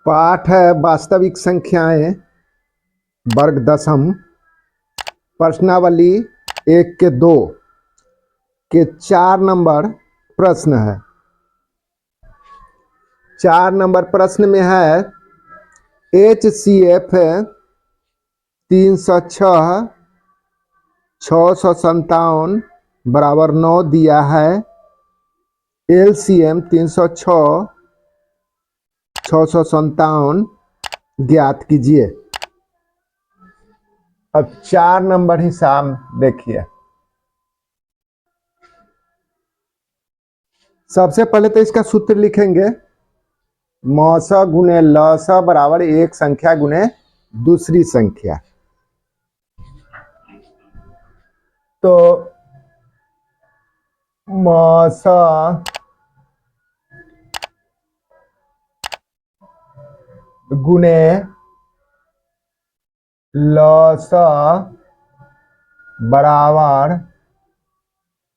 पाठ है वास्तविक संख्याएं वर्ग दशम प्रश्नावली 1 के 2 के 4 नंबर प्रश्न है। 4 नंबर प्रश्न में है HCF 306 657 बराबर 9 दिया है। LCM 306 657 ज्ञात कीजिए। अब 4 नंबर हिसाब देखिए। सबसे पहले तो इसका सूत्र लिखेंगे, मौस गुणे लस बराबर एक संख्या गुणे दूसरी संख्या। तो मौस गुणे लस बराबर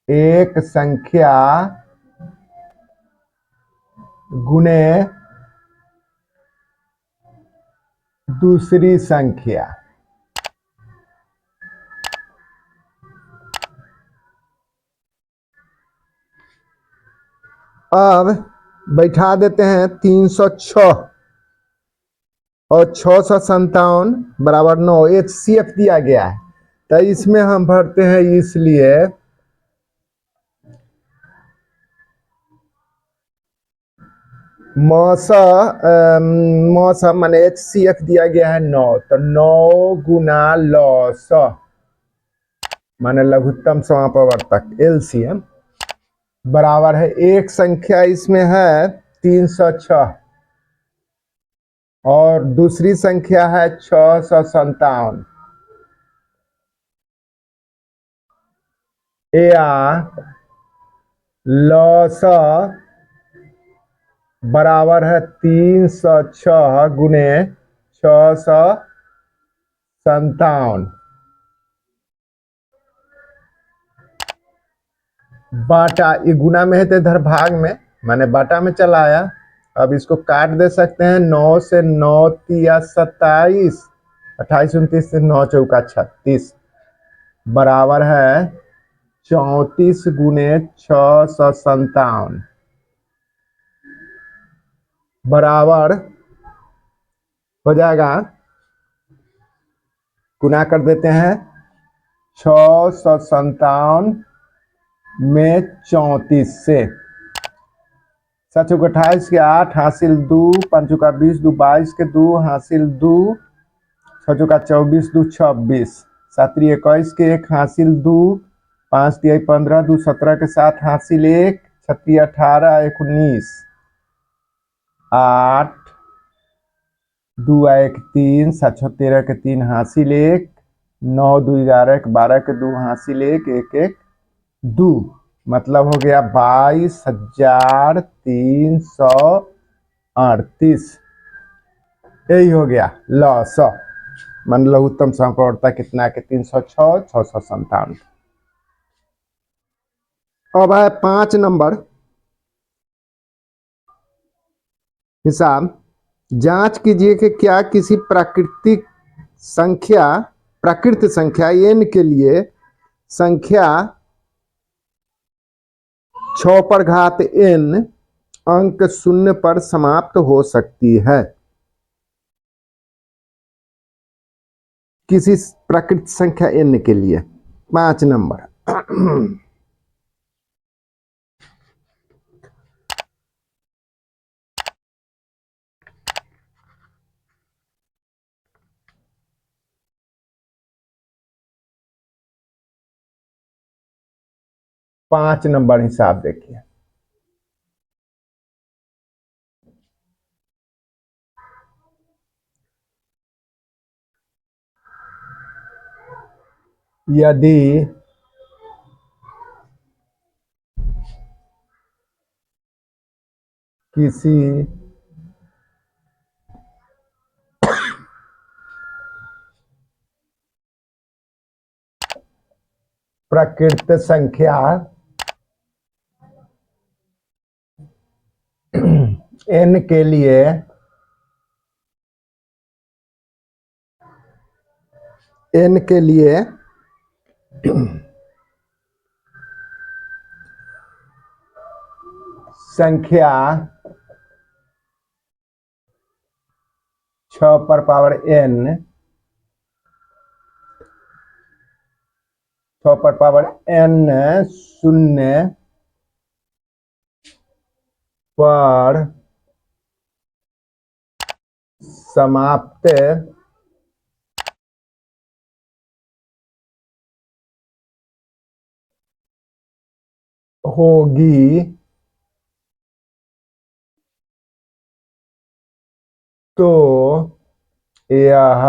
एक संख्या गुणे दूसरी संख्या। अब बैठा देते हैं 306 और 657 बराबर 9 HCF दिया गया है। तो इसमें हम भरते हैं, इसलिए मौसा माने HCF दिया गया है 9, तो 9 गुना लौस माने लघुत्तम समापवर्तक LCM बराबर है एक संख्या इसमें है 306 और दूसरी संख्या है 657 या लौस बराबर है 306 गुने 657 बाटा, ये गुना में है तो इधर भाग में माने बाटा में चला आया। अब इसको काट दे सकते हैं, 9 से 9 तिया 27, 28 29 से 9 चौका 36 बराबर है 34 गुने 657 बराबर हो जाएगा, गुना कर देते हैं 657 में 34 से 7 28 के 8 हासिल 2 5 का 20 2 22 के 2 हासिल 2 6 का 24 2 26 7 21 के 1 हासिल 2 5 3 15 2 17 के 7 हासिल 1 6 18 1 19 8 2 1 3 7 13 के 3 हासिल 1 9 2 11 के 12 के 2 हासिल 1 1 1 2 मतलब हो गया 22,338। यही हो गया लौस मान लघुत्तम समापवर्तक कितना के 306 657। अब है 5 नंबर हिसाब। जांच कीजिए कि क्या किसी प्राकृत संख्या n के लिए संख्या 6 पर घात n अंक 0 पर समाप्त हो सकती है। किसी प्राकृत संख्या n के लिए 5 नंबर। पांच नंबर हिसाब देखिए। यदि किसी प्राकृत संख्या n के लिए n के लिए संख्या 6 पर पावर n, 6 पर पावर n शून्य पर समाप्त होगी तो यह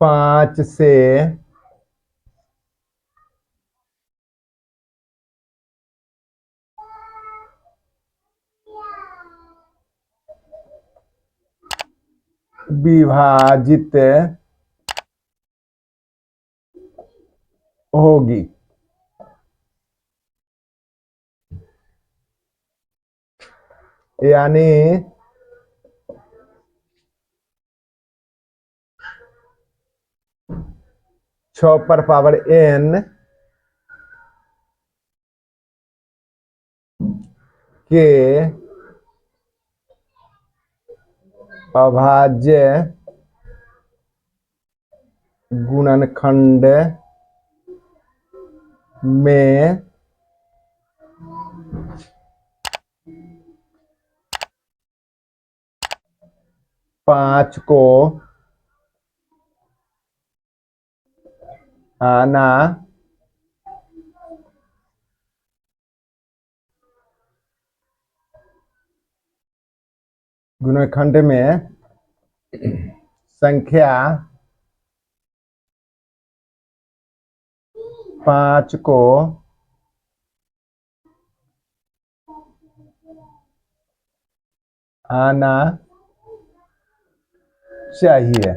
5 से विभाजित होगी। यानी 6 पर पावर n के अभाज्य गुणनखंड में 5 को आना गुणनखंड में संख्या 5 को आना चाहिए।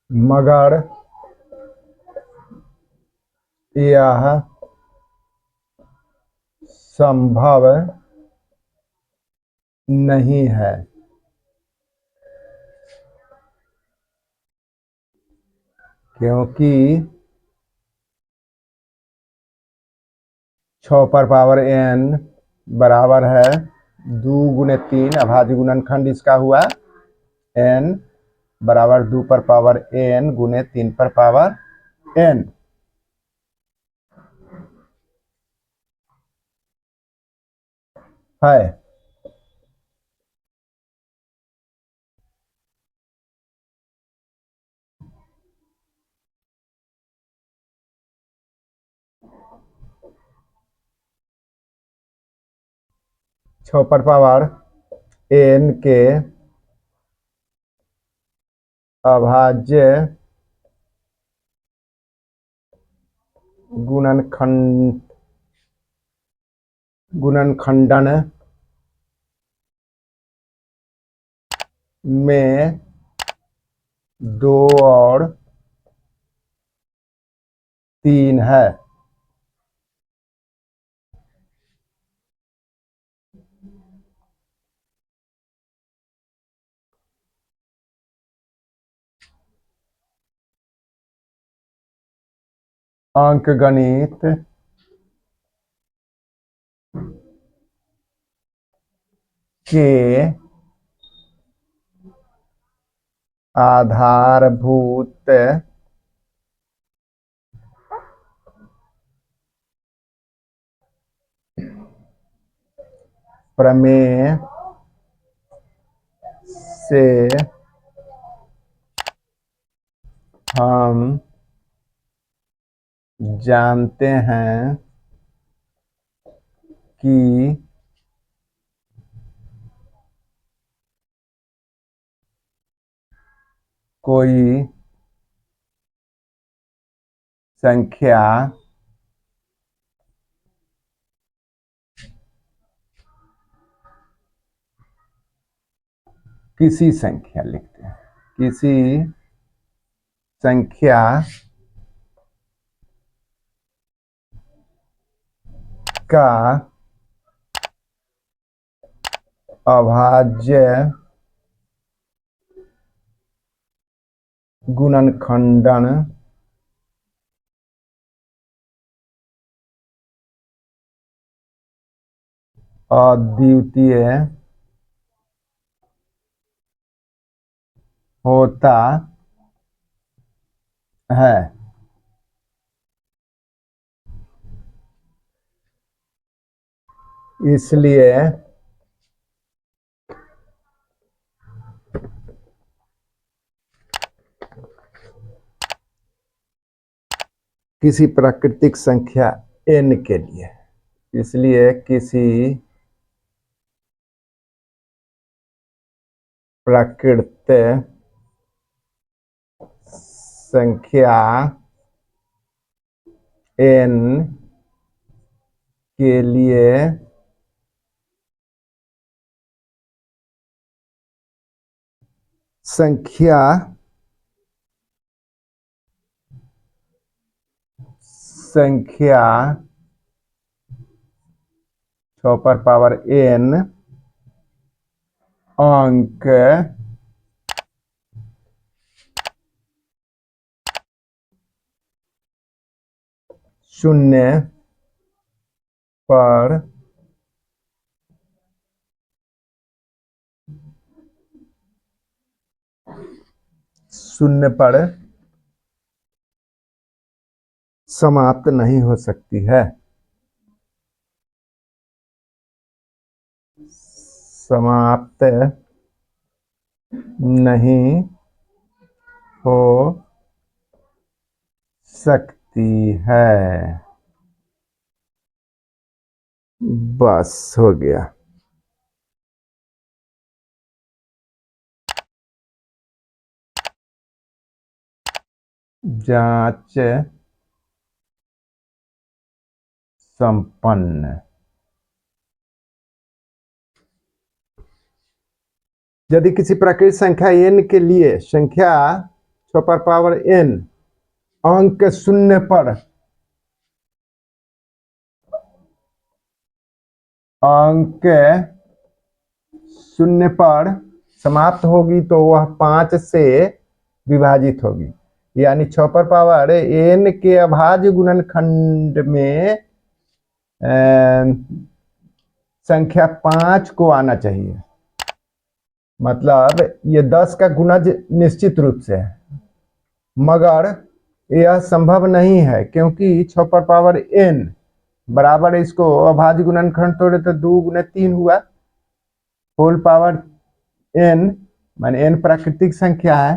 मगर यह संभव नहीं है, क्योंकि 6 पर पावर n बराबर है 2 गुने 3, अभाज्य गुणनखंड इसका हुआ n बराबर 2 पर पावर n गुने 3 पर पावर n। है 6 पर पावर n के अभाज्य गुणनखंडन में 2 और 3 है। अंकगणित के आधारभूत प्रमेय से हम जानते हैं कि कोई संख्या किसी संख्या लिखते हैं, किसी संख्या का अभाज्य गुणनखंडन अद्वितीय होता है। इसलिए किसी प्राकृतिक संख्या n के लिए, इसलिए किसी प्राकृतिक संख्या n के लिए संख्या संख्या 6 पर पावर n अंक शून्य पर समाप्त नहीं हो सकती है, समाप्त नहीं हो सकती है। बस हो गया। जांच संपन्न। यदि किसी प्राकृतिक संख्या n के लिए संख्या 6 पर पावर n अंक शून्य पर समाप्त होगी तो वह 5 से विभाजित होगी, यानी 6 पर पावर n के अभाज्य गुणनखंड में संख्या 5 को आना चाहिए। मतलब ये 10 का गुणज निश्चित रूप से है, मगर यह संभव नहीं है क्योंकि 6 पर पावर n बराबर इसको अभाज्य गुणनखंड तोड़े तो 2 गुने 3 हुआ, होल पावर n माने n प्राकृतिक संख्या है,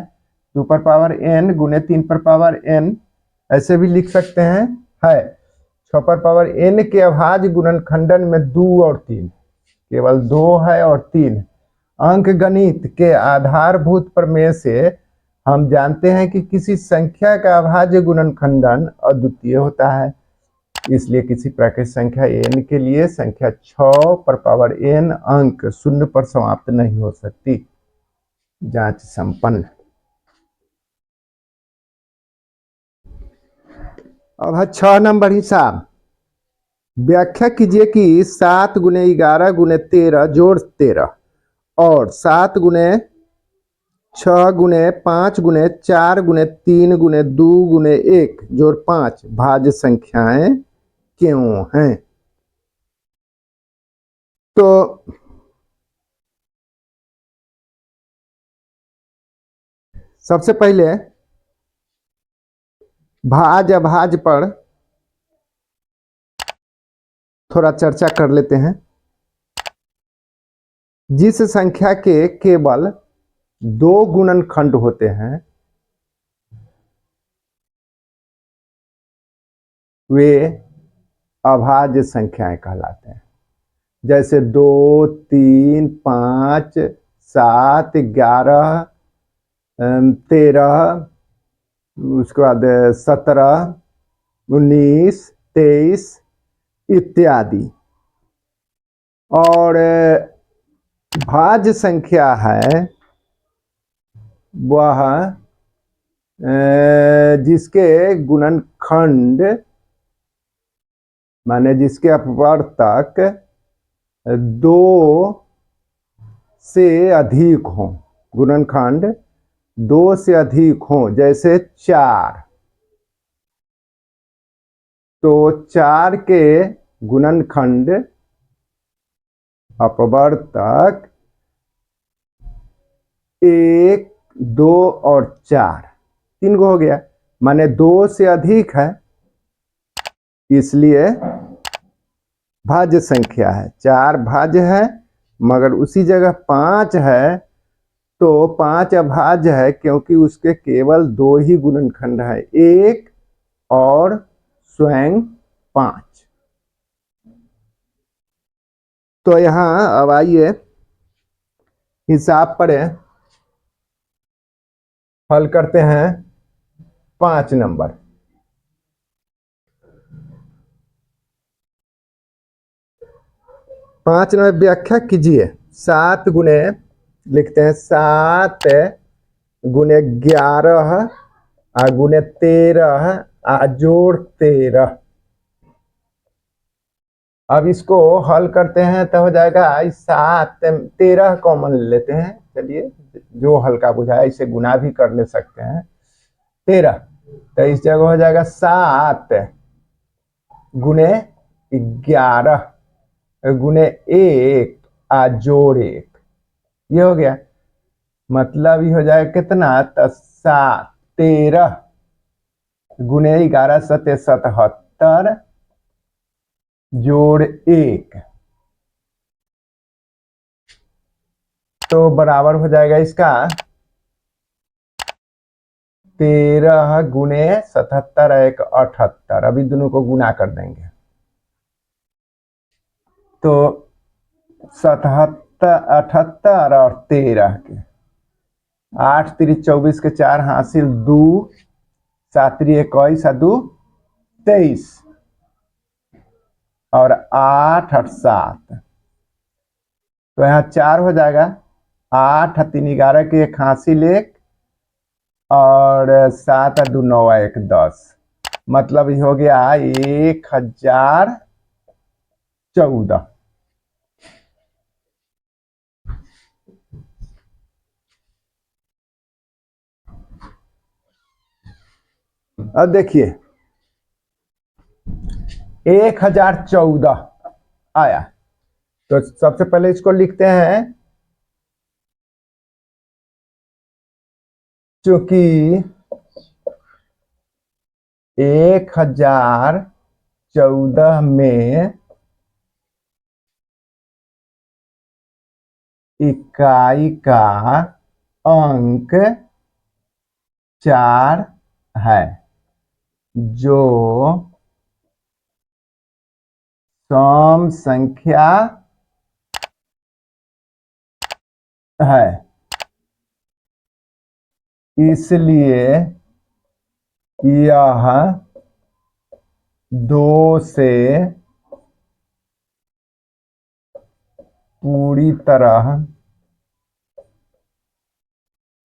2 पर पावर n गुने 3 पर पावर n ऐसे भी लिख सकते हैं। है 6 पर पावर n के अभाज्य गुणनखंडन में 2 और 3, केवल 2 है और 3। अंक गणित के आधारभूत प्रमेय से हम जानते हैं कि किसी संख्या का अभाज्य गुणनखंडन अद्वितीय होता है, इसलिए किसी प्राकृतिक संख्या n के लिए संख्या 6 पर पावर n अंक शून्य पर समाप्त नहीं हो सकती। जांच संपन्न। अब है 6 नंबर हिसाब। व्याख्या कीजिए कि 7 गुने 11 गुने 13 जोड़ 13 और 7 गुने 6 गुने 5 गुने 4 गुने 3 गुने 2 गुने 1 जोड़ 5 भाज्य संख्याएं क्यों हैं? तो सबसे पहले भाज्य अभाज्य पर थोड़ा चर्चा कर लेते हैं। जिस संख्या के केवल 2 गुणनखंड होते हैं वे अभाज्य संख्याएं कहलाते हैं, जैसे 2 3 5 7 11 13 उसके बाद 17 19 23 इत्यादि। और भाज्य संख्या है वह जिसके गुणनखंड माने जिसके अपवर्तक 2 से अधिक हो, गुणनखंड 2 से अधिक हो, जैसे 4, तो 4 के गुणनखंड अपवर्तक 1, 2 और 4, 3 गो हो गया, माने 2 से अधिक है, इसलिए भाज्य संख्या है। 4 भाज्य है, मगर उसी जगह 5 है तो 5 अभाज्य है, क्योंकि उसके केवल 2 ही गुणनखंड है, 1 और स्वयं 5। तो यहाँ अब आइए हिसाब पढ़ें, हल करते हैं 5 नंबर। 5 नंबर व्याख्या कीजिए। 7 गुणे, लिखते हैं 7 गुणे 11 गुणे 13 जोड़ 13। अब इसको हल करते हैं तो हो जाएगा 7, 13 कॉमन ले लेते हैं, चलिए जो हल्का बुझाए, इसे गुना भी कर ले सकते हैं। 13 तो इस जगह हो जाएगा 7 गुणे 11 गुणे 1 जोड़ 1, ये हो गया। मतलब ये हो जाएगा कितना, तो 13 गुणे 11 सते 77 जोड़ 1, तो बराबर हो जाएगा इसका 13 गुणे 77 1 78। अभी दोनों को गुना कर देंगे तो 77 78 और 13 के 8 3 24 के 4 हासिल 2 7 3 21 2 23 और 8 8 7, तो यहाँ 4 हो जाएगा। 8 3 11 के 1 हासिल 1 और 7 2 9 1 10, मतलब हो गया 1014। अब देखिए 1014 आया, तो सबसे पहले इसको लिखते हैं, क्योंकि 1014 में इकाई का अंक 4 है, जो सम संख्या है, इसलिए यह 2 से पूरी तरह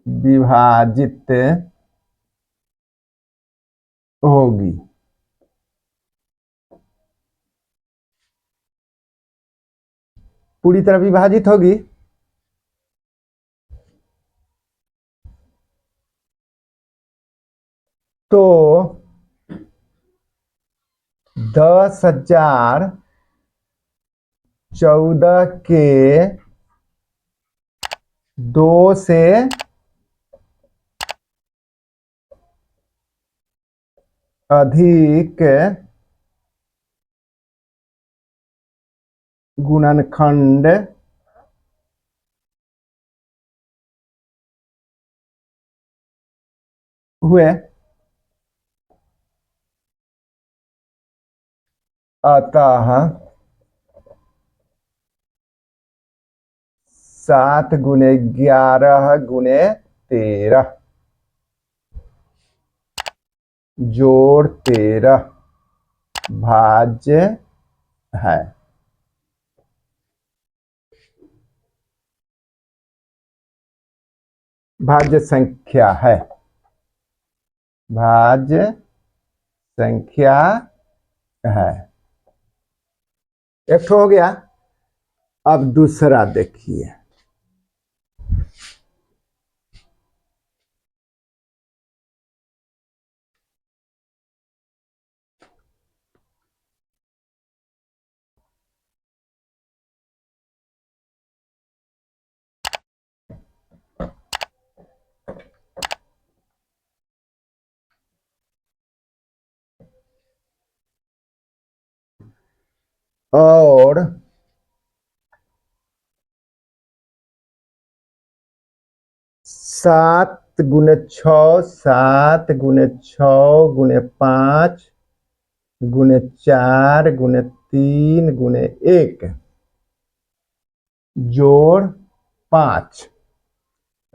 विभाजित होगी। पूरी तरह विभाजित होगी, तो 10,014 के 2 से अधिक गुणनखंड हुए, अतः 7 गुणे 11 गुणे 13 जोड़ 13 भाज्य है। भाज्य संख्या है, भाज्य संख्या है। एक हो गया। अब दूसरा देखिए, और 7 × 6, 7 × 6 × 5 × 4 × 3 × 1 जोड़ 5।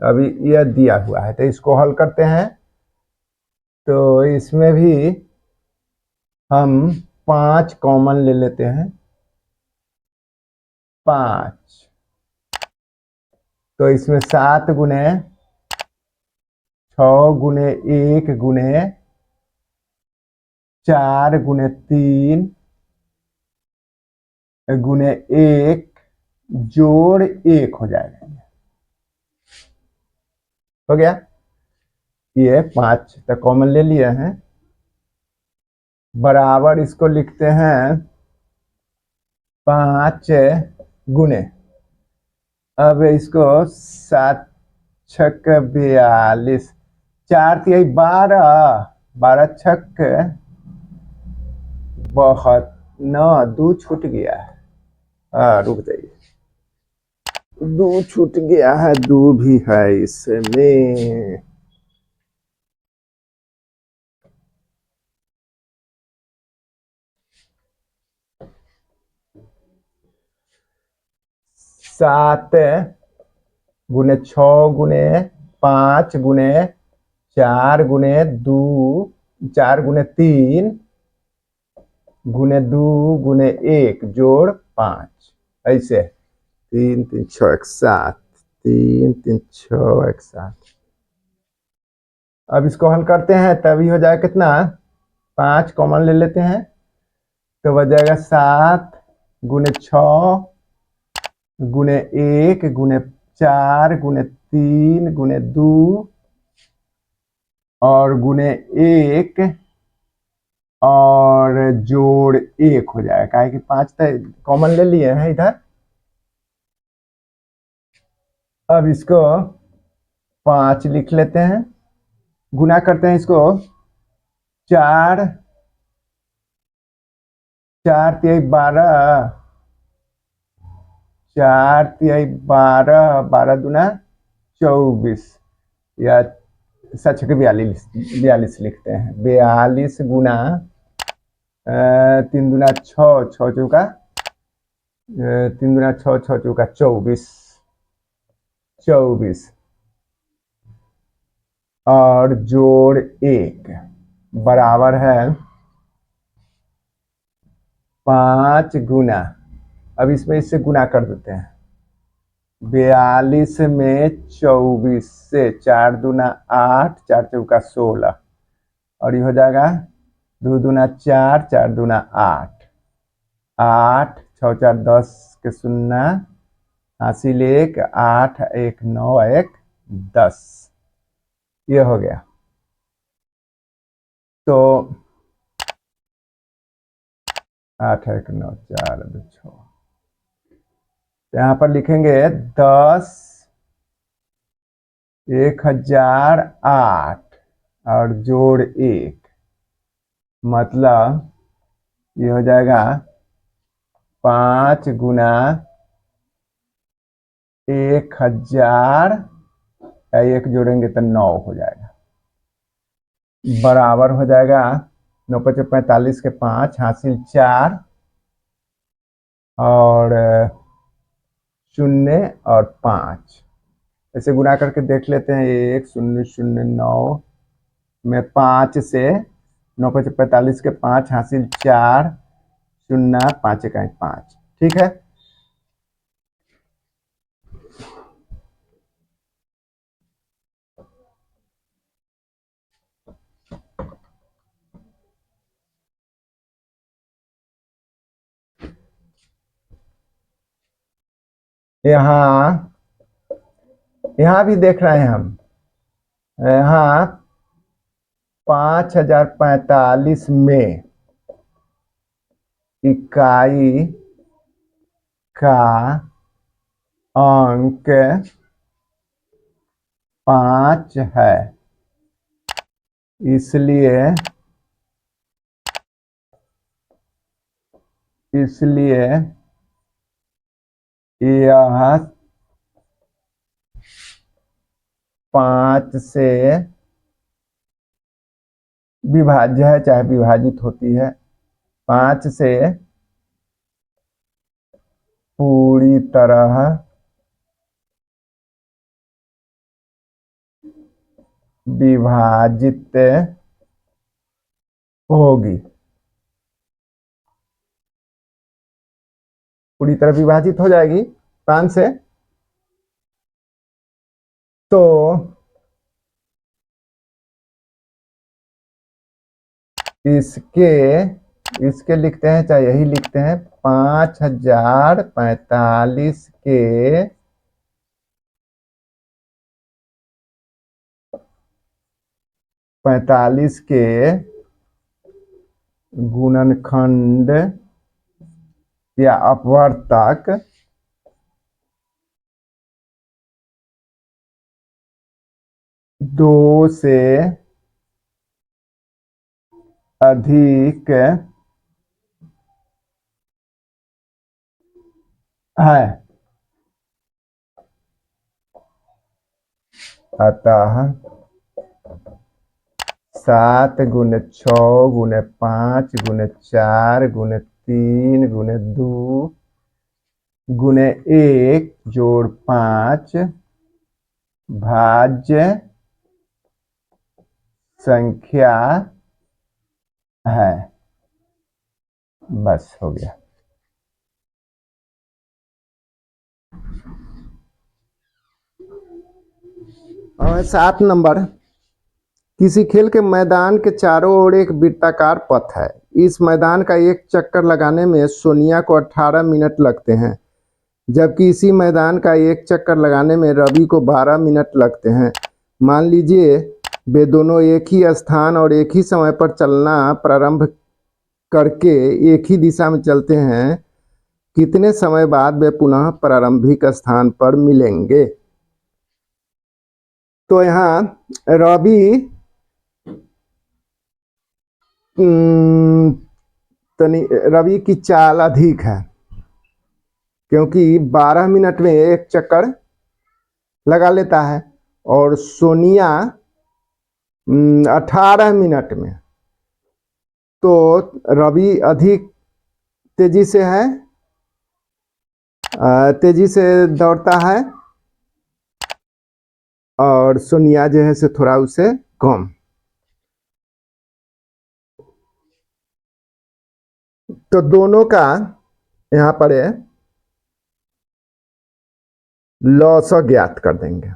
अभी यह दिया हुआ है, तो इसको हल करते हैं। तो इसमें भी हम 5 कॉमन ले लेते हैं, 5। तो इसमें 7 × 6 × 1 × 4 × 3 × 1 जोड़ 1 हो जाएगा। हो गया। ये 5 तक कॉमन ले लिए हैं, बराबर इसको लिखते हैं 5 गुने। अब इसको 7×6 = 42, 4×3 = 12, 12×6 बहुत 9, 2 छूट गया है। रुक जाइए, 2 छूट गया है, 2 भी है इसमें। सात गुने 6 गुने 5 गुने 4 गुने 2, 4 गुने 3 गुने 2 गुने 1 जोड़ 5। ऐसे 3 3 6 1 7, 3 3 6 1 7। अब इसको हल करते हैं, तभी हो जाएगा कितना, 5 कॉमन ले लेते हैं, तो बच जाएगा 7 × 6 गुने 1 गुने 4 गुने 3 गुने 2 और गुने 1 और जोड़ 1 हो जाएगा, काहे कि 5 कॉमन ले लिए हैं इधर। अब इसको 5 लिख लेते हैं, गुना करते हैं इसको 4 4×3 = 12, 4×3 = 12, 12×2 = 24 या 7×6 = 42 लिखते हैं। 42 गुना 3×2 = 6, 6×4 3×2 = 6, 6×4 = 24, 24 और जोड़ 1 बराबर है 5 गुना। अब इसमें इससे गुना कर देते हैं, 42 में 24 से 4×2 = 8, 4×4 = 16 और ये हो जाएगा 2×2 = 4, 4×2 = 8, 8 6×4 = 10 के 0 हासिल 1, 8 1 9 1 10। ये हो गया। तो 8 1 9 4 2 6, यहाँ पर लिखेंगे 10 1008 और जोड़ 1, मतलब ये हो जाएगा 5 गुना 1000, 1 जोड़ेंगे तो 9 हो जाएगा, बराबर हो जाएगा 9 × 5 = 45 के 5 हासिल 4 और 0 और 5। ऐसे गुना करके देख लेते हैं, 1 0 0 9 में 5 से 9 × 5 = 45 के 5 हासिल 4 0 5 1 5। ठीक है। यहाँ यहाँ भी देख रहे हैं हम, यहाँ 5045 में इकाई का अंक 5 है, इसलिए यह 5 से विभाज्य है, चाहे विभाजित होती है। 5 से पूरी तरह विभाजित होगी, पूरी तरह विभाजित हो जाएगी 5 से। तो इसके लिखते हैं, चाहे यही लिखते हैं, 5045 के गुणनखंड या अपवर्तक 2 से अधिक है, अतः 7 गुने 6 गुने 5 गुने 4 गुने 3 गुने 2 गुने 1 जोड़ 5 भाज्य संख्या है। बस हो गया। और 7 नंबर, किसी खेल के मैदान के चारों ओर एक वृत्ताकार पथ है। इस मैदान का एक चक्कर लगाने में सोनिया को 18 मिनट लगते हैं, जबकि इसी मैदान का एक चक्कर लगाने में रवि को 12 मिनट लगते हैं। मान लीजिए वे दोनों एक ही स्थान और एक ही समय पर चलना प्रारंभ करके एक ही दिशा में चलते हैं। कितने समय बाद वे पुनः प्रारंभिक स्थान पर मिलेंगे? तो यहाँ रवि की चाल अधिक है, क्योंकि 12 मिनट में एक चक्कर लगा लेता है और सोनिया 18 मिनट में। तो रवि अधिक तेजी से है, तेजी से दौड़ता है, और सोनिया जो है से थोड़ा उसे कम। तो दोनों का यहाँ पर लॉस ज्ञात कर देंगे।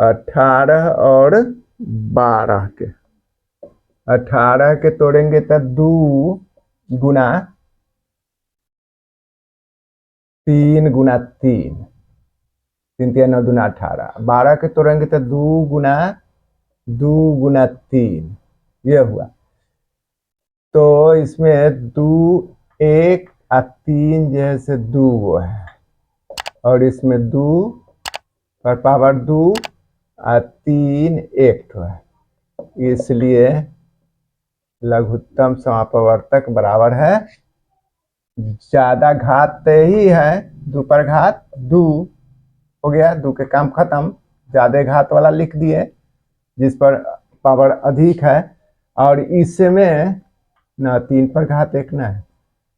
18 और 12 के, 18 के तोड़ेंगे तो 2 गुना 3 गुना 3, 3 3 9 दूना 18। 12 के तोड़ेंगे तो 2 गुना 3, ये हुआ। तो इसमें 2 1 और 3 जैसे 2 वो है, और इसमें 2 पर पावर 2 और 3 1 तो है, इसलिए लघुत्तम समापवर्तक बराबर है, ज्यादा घात ही है 2 पर घात 2 हो गया, 2 के काम खत्म, ज्यादा घात वाला लिख दिए जिस पर पावर अधिक है। और इसमें ना 3 पर घात 1 ना है,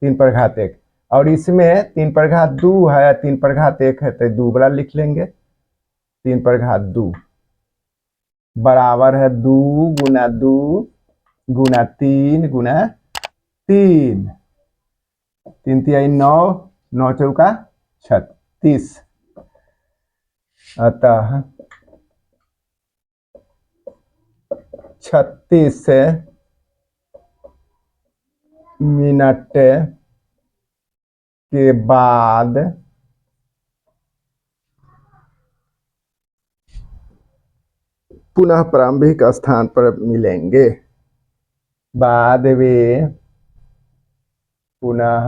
3 पर घात 1, और इसमें 3 पर घात 2 है, 3 पर घात 1 है, तो 2 बड़ा लिख लेंगे। 3 पर घात 2 बराबर है 2 गुना 2 गुना 3 गुना 3, 3 3 9, 9 चौका 36, अतः 36 से मिनट के बाद पुनः प्रारंभिक स्थान पर मिलेंगे। बाद वे पुनः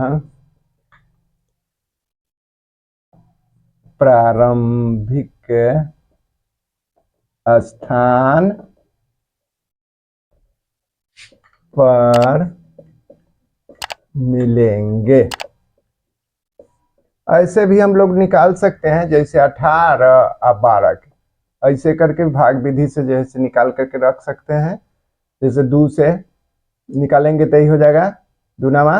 प्रारंभिक स्थान पर मिलेंगे। ऐसे भी हम लोग निकाल सकते हैं, जैसे 18 और 12 ऐसे करके भाग विधि से जैसे निकाल करके रख सकते हैं। जैसे 2 से निकालेंगे तो ही हो जाएगा दूनामा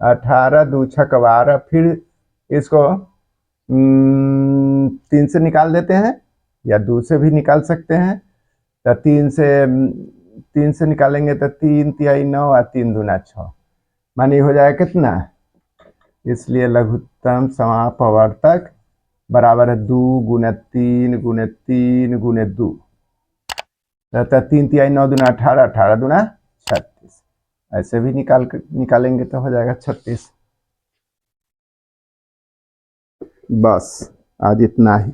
18, 2 छक 12। फिर इसको 3 से निकाल देते हैं या 2 से भी निकाल सकते हैं। तो 3 से निकालेंगे तो 3 तिहाई 9 और 3 दूना 6, मानी हो जाएगा कितना। इसलिए लघुत्तम समापवर्तक बराबर है 2 गुने 3 गुने 3 गुने 2, रहता है 3 तिहाई 9 दूना 18, 18 दूना 36। ऐसे भी निकालेंगे तो हो जाएगा 36। बस आज इतना ही।